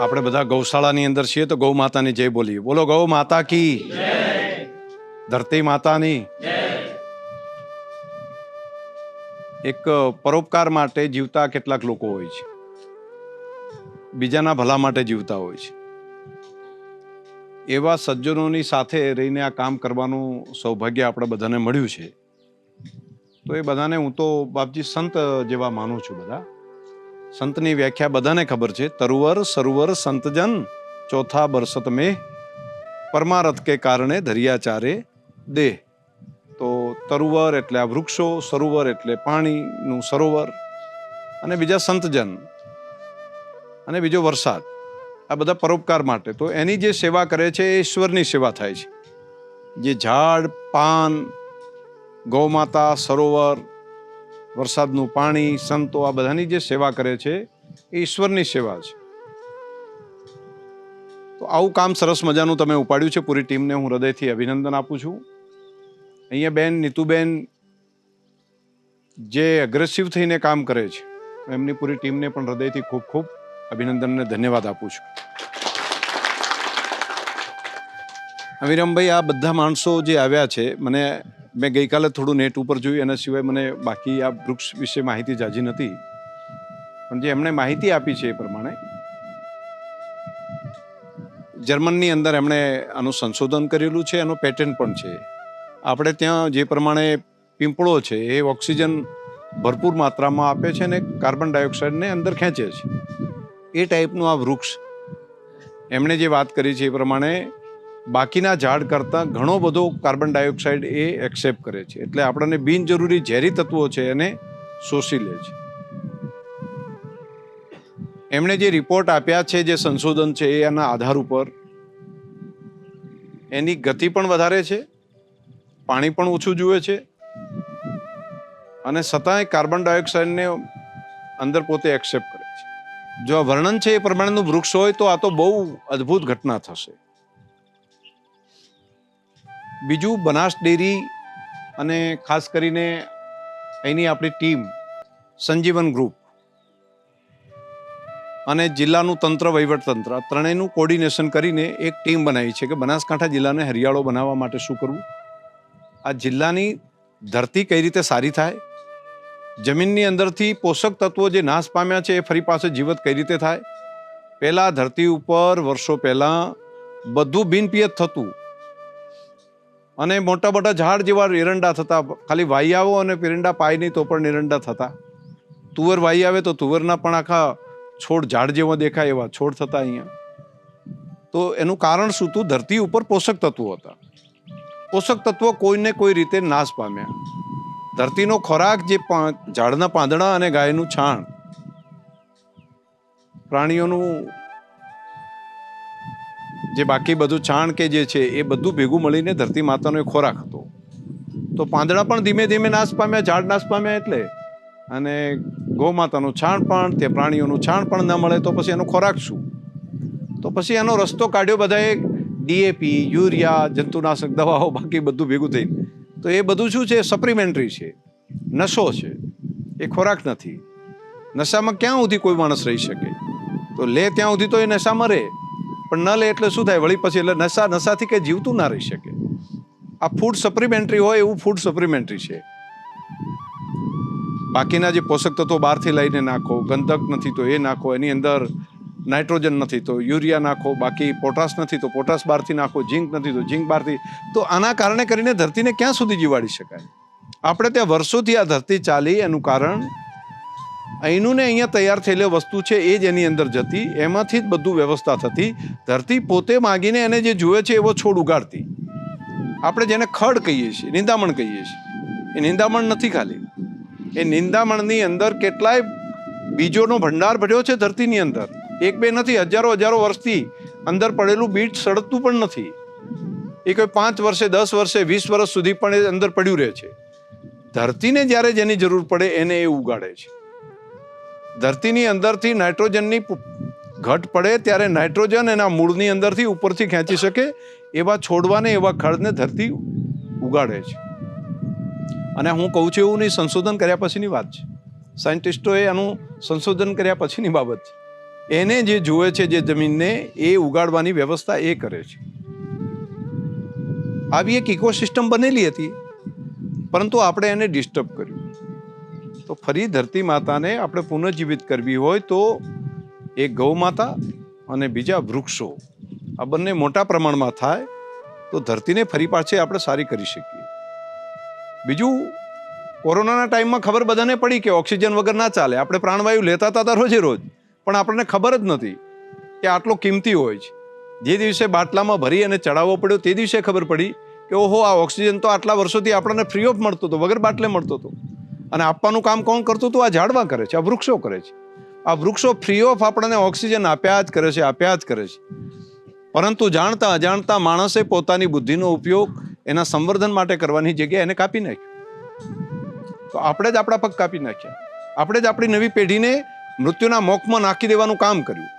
આપણે બધા ગૌશાળાની અંદર છીએ તો ગૌ માતાની જય બોલીએ. બોલો ગૌ માતા કી જય. ધરતી માતાની જય. એક પરોપકાર માટે જીવતા કેટલાક લોકો હોય છે, બીજાના ભલા માટે જીવતા હોય છે. એવા સજ્જનોની સાથે રહીને આ કામ કરવાનું સૌભાગ્ય આપણે બધાને મળ્યું છે. તો એ બધાને હું તો બાપજી સંત જેવા માનું છું. બધા સંતની વ્યાખ્યા બધાને ખબર છે. તરુવર સરુવર સંતજન ચોથા બરસત મેં પરમારથ કે કારણે ધરિયાચારે દેહ. તો તરુવર એટલે આ વૃક્ષો, સરોવર એટલે પાણીનું સરોવર, અને બીજા સંતજન, અને બીજો વરસાદ. આ બધા પરોપકાર માટે. તો એની જે સેવા કરે છે એ ઈશ્વરની સેવા થાય છે. જે ઝાડ, પાન, ગૌમાતા, સરોવર, વરસાદનું પાણી, સંતો, આ બધાની જે સેવા કરે છે એ ઈશ્વરની સેવા છે. તો આવું કામ સરસ મજાનું તમે ઉપાડ્યું છે. પૂરી ટીમને હું હૃદયથી અભિનંદન આપું છું. અહીંયા બેન નીતુબેન જે અગ્રેસિવ થઈને કામ કરે છે, એમની પૂરી ટીમને પણ હૃદયથી ખૂબ ખૂબ અભિનંદન અને ધન્યવાદ આપું છું. અવિરમભાઈ, આ બધા માણસો જે આવ્યા છે, મેં ગઈકાલે થોડું નેટ ઉપર જોયું, એના સિવાય મને બાકી આ વૃક્ષ વિશે માહિતી જાજી નથી, પણ જે એમણે માહિતી આપી છે એ પ્રમાણે જર્મનની અંદર એમણે આનું સંશોધન કરેલું છે, એનો પેટન્ટ પણ છે. આપણે ત્યાં જે પ્રમાણે પીંપળો છે એ ઓક્સિજન ભરપૂર માત્રામાં આપે છે અને કાર્બન ડાયોક્સાઇડને અંદર ખેંચે છે. એ ટાઈપનું આ વૃક્ષ એમણે જે વાત કરી છે એ પ્રમાણે બાકીના ઝાડ કરતાં ઘણો બધો કાર્બન ડાયોક્સાઇડ એ એક્સેપ્ટ કરે છે. એટલે આપણને બિનજરૂરી ઝેરી તત્વો છે એને શોષી લે છે. એમણે જે રિપોર્ટ આપ્યા છે, જે સંશોધન છે, એના આધાર ઉપર એની ગતિ પણ વધારે છે, પાણી પણ ઓછું જુએ છે, અને છતાંય કાર્બન ડાયોક્સાઇડને અંદર પોતે એક્સેપ્ટ કરે છે. જો આ વર્ણન છે એ પ્રમાણેનું વૃક્ષ હોય તો આ તો બહુ અદ્ભુત ઘટના થશે. બીજું, બનાસ ડેરી અને ખાસ કરીને અહીંની આપણી ટીમ સંજીવન ગ્રુપ અને જિલ્લાનું તંત્ર, વહીવટતંત્ર, આ ત્રણેયનું કોર્ડિનેશન કરીને એક ટીમ બનાવી છે કે બનાસકાંઠા જિલ્લાને હરિયાળો બનાવવા માટે શું કરવું, આ જિલ્લાની ધરતી કઈ રીતે સારી થાય, જમીનની અંદરથી પોષક તત્વો જે નાશ પામ્યા છે એ ફરી પાસે જીવત કઈ રીતે થાય. પહેલા ધરતી ઉપર વર્ષો પહેલા બધું બિનપિયત થતું અને મોટા મોટા ઝાડ જેવા એરંડા થતા. ખાલી વાઈ આવો અને એરંડા પાય નહીં તો પણ એરંડા થતા. તુવર વાઈ આવે તો તુવરના પણ આખા છોડ ઝાડ જેવો દેખાય એવા છોડ થતા અહીંયા. તો એનું કારણ શું હતું? ધરતી ઉપર પોષક તત્વો હતા. પોષક તત્વો કોઈને કોઈ રીતે નાશ પામ્યા. ધરતીનો ખોરાક જે ઝાડના પાંદડા અને ગાયનું છાણ, પ્રાણીઓનું જે બાકી બધું છાણ કે જે છે એ બધું ભેગું મળીને ધરતી માતાનો ખોરાક હતો. તો પાંદડા પણ ધીમે ધીમે નાશ પામ્યા, ઝાડ નાશ પામ્યા એટલે, અને ગૌ માતાનું છાણ પણ, તે પ્રાણીઓનું છાણ પણ ન મળે તો પછી એનો ખોરાક શું? તો પછી એનો રસ્તો કાઢ્યો બધાએ ડીએપી, યુરિયા, જંતુનાશક દવાઓ, બાકી બધું ભેગું થઈને. તો એ બધું શું છે? સપ્લિમેન્ટરી છે, નશો છે, એ ખોરાક નથી. નશામાં ક્યાં સુધી કોઈ માણસ રહી શકે? તો લે ત્યાં સુધી તો એ નશા મરે, પણ ન લે એટલે શું થાય? વળી પછી એટલે નશાથી કંઈ જીવતું ના રહી શકે. આ ફૂડ સપ્લિમેન્ટરી હોય એવું ફૂડ સપ્લિમેન્ટરી છે. બાકીના જે પોષક તત્વો બહારથી લઈને નાખો, ગંધક નથી તો એ નાખો, એની અંદર નાઇટ્રોજન નથી તો યુરિયા નાખો, બાકી પોટાશ નથી તો પોટાશ બહારથી નાખો, ઝીંક નથી તો ઝીંક બહારથી. તો આના કારણે કરીને ધરતીને ક્યાં સુધી જીવાડી શકાય? આપણે ત્યાં વર્ષોથી આ ધરતી ચાલી, એનું કારણ અહીંનું ને અહીંયા તૈયાર થયેલી વસ્તુ છે એ જ એની અંદર જતી, એમાંથી જ બધું વ્યવસ્થા થતી. ધરતી પોતે માગીને એને જે જુએ છે એવો છોડ ઉગાડતી. આપણે જેને ખડ કહીએ છીએ, નિંદામણ કહીએ છીએ, એ નિંદામણ નથી ખાલી. એ નિંદામણની અંદર કેટલાય બીજોનો ભંડાર ભર્યો છે ધરતીની અંદર. એક બે નથી, હજારો હજારો વર્ષથી અંદર પડેલું બીજ સડતું પણ નથી. એ કોઈ 5 વર્ષે, 10 વર્ષે, 20 વર્ષ સુધી પણ એ અંદર પડ્યું રહે છે. ધરતીને જ્યારે જેની જરૂર પડે એને એ ઉગાડે છે. ધરતીની અંદરથી નાઇટ્રોજનની ઘટ પડે ત્યારે નાઇટ્રોજન એના મૂળની અંદરથી ઉપરથી ખેંચી શકે એવા છોડવાને, એવા ખડને ધરતી ઉગાડે છે. અને હું કહું છું એવું નહીં, સંશોધન કર્યા પછીની વાત છે. સાયન્ટિસ્ટોએ આનું સંશોધન કર્યા પછીની બાબત છે. એને જે જુએ છે જે જમીનને એ ઉગાડવાની વ્યવસ્થા એ કરે છે. આવી એક ઇકોસિસ્ટમ બનેલી હતી, પરંતુ આપણે એને ડિસ્ટર્બ કર્યું. તો ફરી ધરતી માતાને આપણે પુનઃજીવિત કરવી હોય તો એક ગૌ માતા અને બીજા વૃક્ષો આ બંને મોટા પ્રમાણમાં થાય તો ધરતીને ફરી પાછી આપણે સારી કરી શકીએ. બીજું, કોરોનાના ટાઈમમાં ખબર બધાને પડી કે ઓક્સિજન વગર ના ચાલે. આપણે પ્રાણવાયુ લેતા હતા રોજે રોજ, પણ આપણને ખબર જ નથી કે આટલો કિંમતી હોય છે. જે દિવસે બાટલામાં ભરી અને ચડાવવો પડ્યો તે દિવસે ખબર પડી કે ઓહો, આ ઓક્સિજન તો આટલા વર્ષોથી આપણને ફ્રી ઓફ મળતો હતો, વગર બાટલે મળતો હતો. અને આપવાનું કામ કોણ કરતું હતું? આ ઝાડવા કરે છે, આ વૃક્ષો કરે છે. આ વૃક્ષો ફ્રી ઓફ આપણને ઓક્સિજન આપ્યા જ કરે છે, આપ્યા જ કરે છે. પરંતુ જાણતા અજાણતા માણસે પોતાની બુદ્ધિનો ઉપયોગ એના સંવર્ધન માટે કરવાની જગ્યાએ એને કાપી નાખ્યું. તો આપણે જ આપણા પગ કાપી નાખ્યા. આપણે જ આપણી નવી પેઢીને મૃત્યુના મોખમાં નાખી દેવાનું કામ કર્યું.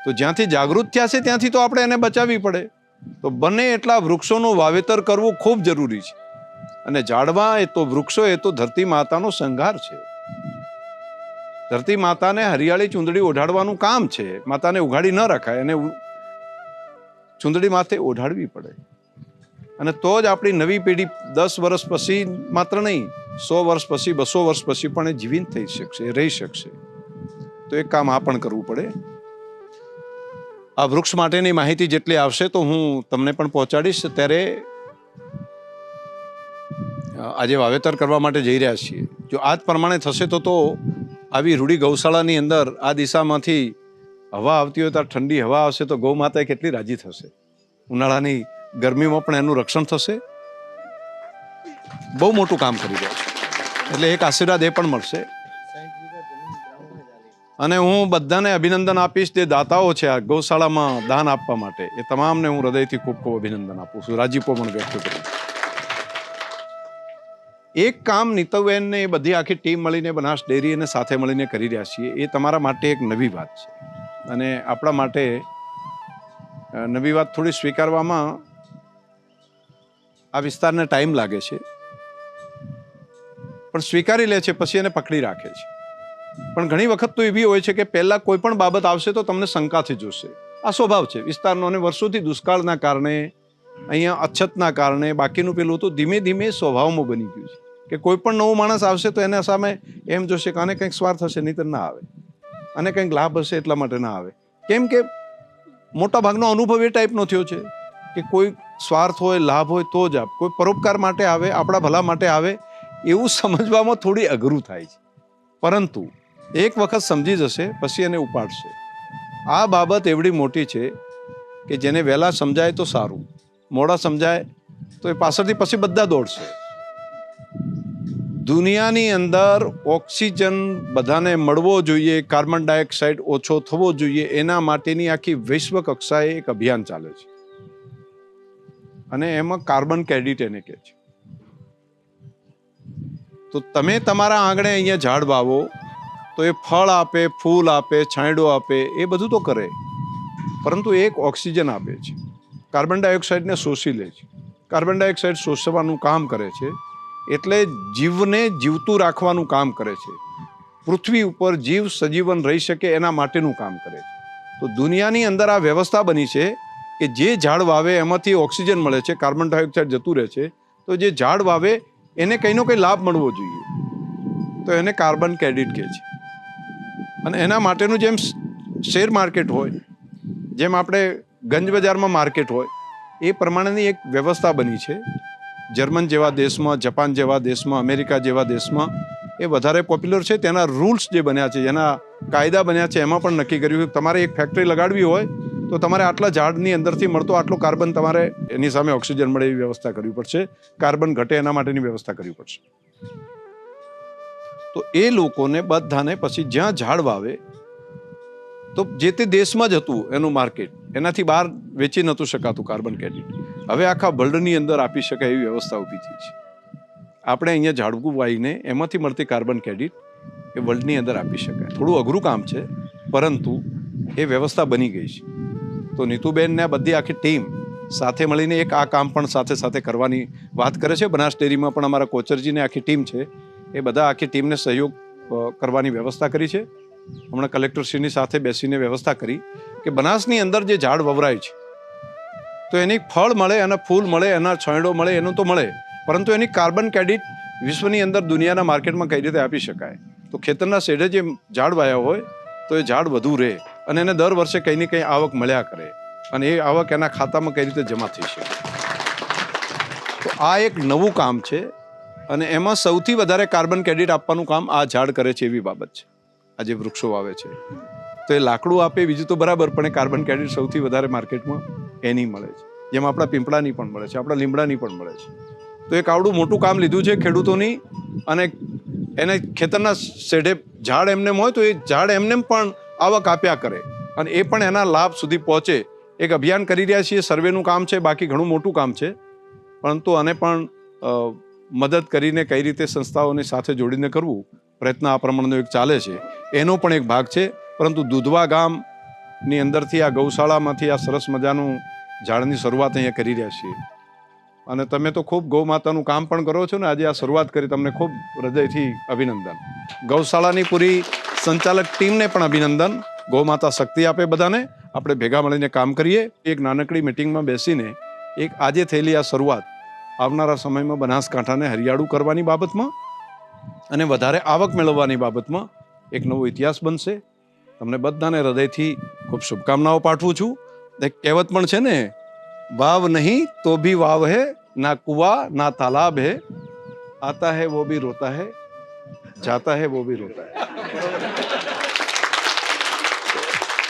તો જ્યાંથી જાગૃત થયા છે ત્યાંથી તો આપણે એને બચાવવી પડે. તો બને એટલા વૃક્ષોનું વાવેતર કરવું ખૂબ જરૂરી છે. અને ઝાડવા એ તો વૃક્ષો એ તો ધરતી માતાનો શણગાર છે. ધરતી માતાને હરિયાળી ચૂંદડી ઓઢાડવાનું કામ છે. માતાને ઉઘાડી ન રખાય, એને ચૂંદડી માથે ઓઢાડવી પડે. અને તો જ આપણી નવી પેઢી 10 વર્ષ પછી માત્ર નહીં, 100 વર્ષ પછી, 200 વર્ષ પછી પણ એ જીવિત થઈ શકશે, રહી શકશે. તો એક કામ આ પણ કરવું પડે. આ વૃક્ષ માટેની માહિતી જેટલી આવશે તો હું તમને પણ પહોંચાડીશ. ત્યારે આજે વાવેતર કરવા માટે જઈ રહ્યા છીએ. જો આ જ પ્રમાણે થશે તો આવી રૂડી ગૌશાળાની અંદર આ દિશામાંથી હવા આવતી હોય તો ઠંડી હવા આવશે તો ગૌ માતા કેટલી રાજી થશે. ઉનાળાની ગરમીમાં પણ એનું રક્ષણ થશે. બહુ મોટું કામ કરી રહ્યા છે. એટલે એક આશીર્વાદ એ પણ મળશે. અને હું બધાને અભિનંદન આપીશ જે દાતાઓ છે આ ગૌશાળામાં દાન આપવા માટે. એ તમામને હું હૃદયથી ખૂબ ખૂબ અભિનંદન આપું છું, રાજીપો પણ વ્યક્ત કરું. એક કામ નીતવબેન ને એ બધી આખી ટીમ મળીને બનાસ ડેરી અને સાથે મળીને કરી રહ્યા છીએ. એ તમારા માટે એક નવી વાત છે અને આપણા માટે નવી વાત થોડી સ્વીકારવામાં આ વિસ્તારને ટાઈમ લાગે છે, પણ સ્વીકારી લે છે, પછી એને પકડી રાખે છે. પણ ઘણી વખત તો એવી હોય છે કે પહેલા કોઈ પણ બાબત આવશે તો તમને શંકાથી જોશે. આ સ્વભાવ છે વિસ્તારનો. અને વર્ષોથી દુષ્કાળના કારણે, અહીંયા અછતના કારણે બાકીનું પેલું તો ધીમે ધીમે સ્વભાવમાં બની ગયું છે કે કોઈ પણ નવો માણસ આવશે તો એના સામે એમ જોશે કે આને કંઈક સ્વાર્થ હશે, નહીં તો ના આવે. અને કંઈક લાભ હશે એટલા માટે ના આવે. કેમ કે મોટા ભાગનો અનુભવ એ ટાઈપનો થયો છે કે કોઈ સ્વાર્થ હોય, લાભ હોય તો જ આપ. કોઈ પરોપકાર માટે આવે, આપણા ભલા માટે આવે, એવું સમજવામાં થોડી અઘરું થાય છે. પરંતુ એક વખત સમજી જશે પછી એને ઉપાડશે. આ બાબત એવડી મોટી છે કે જેને વહેલા સમજાય તો સારું, મોડા સમજાય તો એ પાછળથી પછી બધા દોડશે. દુનિયાની અંદર ઓક્સિજન બધાને મળવો જોઈએ, કાર્બન ડાયોક્સાઇડ ઓછો થવો જોઈએ, એના માટેની આખી વિશ્વ કક્ષાએ એક અભિયાન ચાલે છે. અને એમાં કાર્બન ક્રેડિટ એને કહે છે. તો તમે તમારા આંગણે અહીંયા ઝાડ વાવો તો એ ફળ આપે, ફૂલ આપે, છાંયડો આપે, એ બધું તો કરે, પરંતુ એક ઓક્સિજન આપે છે, કાર્બન ડાયોક્સાઇડને શોષી લે છે. કાર્બન ડાયોક્સાઇડ શોષવાનું કામ કરે છે, એટલે જીવને જીવતું રાખવાનું કામ કરે છે. પૃથ્વી ઉપર જીવ સજીવન રહી શકે એના માટેનું કામ કરે છે. તો દુનિયાની અંદર આ વ્યવસ્થા બની છે કે જે ઝાડ વાવે એમાંથી ઓક્સિજન મળે છે, કાર્બન ડાયોક્સાઇડ જતું રહે છે. તો જે ઝાડ વાવે એને કંઈનો કંઈ લાભ મળવો જોઈએ, તો એને કાર્બન ક્રેડિટ કહે છે. અને એના માટેનું જેમ શેર માર્કેટ હોય, જેમ આપણે ગંજ બજારમાં માર્કેટ હોય, એ પ્રમાણેની એક વ્યવસ્થા બની છે. જર્મન જેવા દેશમાં, જાપાન જેવા દેશમાં, અમેરિકા જેવા દેશમાં એ વધારે પોપ્યુલર છે. તેના રૂલ્સ જે બન્યા છે, જેના કાયદા બન્યા છે, એમાં પણ નક્કી કર્યું કે તમારે એક ફેક્ટરી લગાડવી હોય તો તમારે આટલા ઝાડની અંદરથી મળતો આટલો કાર્બન તમારે એની સામે ઓક્સિજન મળે એવી વ્યવસ્થા કરવી પડશે. કાર્બન ઘટે એના માટેની વ્યવસ્થા કરવી પડશે. તો એ લોકોને બધાને પછી જ્યાં ઝાડ વાવે તો જે તે દેશમાં જ હતું એનું માર્કેટ, એનાથી બહાર વેચી નહોતું શકાતું કાર્બન ક્રેડિટ. હવે આખા વર્લ્ડની અંદર આપી શકાય એવી વ્યવસ્થા ઊભી થઈ છે. આપણે અહીંયા ઝાડવું વાવીને એમાંથી મળતી કાર્બન ક્રેડિટ એ વર્લ્ડની અંદર આપી શકાય. થોડું અઘરું કામ છે, પરંતુ એ વ્યવસ્થા બની ગઈ છે. તો નીતુબેનને બધી આખી ટીમ સાથે મળીને એક આ કામ પણ સાથે સાથે કરવાની વાત કરે છે. બનાસ ડેરીમાં પણ અમારા કોચરજીને આખી ટીમ છે, એ બધા આખી ટીમને સહયોગ કરવાની વ્યવસ્થા કરી છે. હમણાં કલેક્ટરશ્રીની સાથે બેસીને વ્યવસ્થા કરી કે બનાસની અંદર જે ઝાડ વવરાય છે તો એની ફળ મળે, એના ફૂલ મળે, એના છાંયડો મળે, એનું તો મળે, પરંતુ એની કાર્બન ક્રેડિટ વિશ્વની અંદર દુનિયાના માર્કેટમાં કઈ રીતે આપી શકાય? તો ખેતરના શેઢે જે ઝાડ વાયા હોય તો એ ઝાડ વધુ રહે અને એને દર વર્ષે કંઈ ને કંઈ આવક મળ્યા કરે અને એ આવક એના ખાતામાં કઈ રીતે જમા થઈ શકે. તો આ એક નવું કામ છે અને એમાં સૌથી વધારે કાર્બન ક્રેડિટ આપવાનું કામ આ ઝાડ કરે છે એવી બાબત છે. આ જે વૃક્ષો વાવે છે તો એ લાકડું આપે બીજું તો બરાબર, પણ એ કાર્બન ક્રેડિટ સૌથી વધારે માર્કેટમાં એની મળે છે, જેમ આપણા પીંપળાની પણ મળે છે, આપણા લીમડાની પણ મળે છે. તો એક આવડું મોટું કામ લીધું છે ખેડૂતોની, અને એને ખેતરના શેઢે ઝાડ એમને હોય તો એ ઝાડ એમને પણ આવક આપ્યા કરે અને એ પણ એના લાભ સુધી પહોંચે. એક અભિયાન કરી રહ્યા છીએ, સર્વેનું કામ છે, બાકી ઘણું મોટું કામ છે, પરંતુ આને પણ મદદ કરીને કઈ રીતે સંસ્થાઓની સાથે જોડીને કરવું, પ્રયત્ન આ પ્રમાણનો એક ચાલે છે, એનો પણ એક ભાગ છે. પરંતુ દુધવા ગામની અંદરથી આ ગૌશાળામાંથી આ સરસ મજાનું ઝાડની શરૂઆત અહીંયા કરી રહ્યા છીએ અને તમે તો ખૂબ ગૌ માતાનું કામ પણ કરો છો ને. આજે આ શરૂઆત કરી, તમને ખૂબ હૃદયથી અભિનંદન. ગૌશાળાની પૂરી સંચાલક ટીમને પણ અભિનંદન. ગૌ માતા શક્તિ આપે બધાને. આપણે ભેગા મળીને કામ કરીએ. એક નાનકડી મિટિંગમાં બેસીને એક આજે થયેલી આ શરૂઆત આવનારા સમયમાં બનાસકાંઠાને હરિયાળું કરવાની બાબતમાં અને વધારે આવક મેળવવાની બાબતમાં એક નવો ઇતિહાસ બનશે. તમને બધાને હૃદયથી ખૂબ શુભકામનાઓ પાઠવું છું. એક કહેવત પણ છે ને, વાવ નહીં તો ભી વાવ હે, ના કુવા ના તાલાબ હે, આતા હે વો ભી રોતા હે, જાતા હે વો ભી રોતા હે.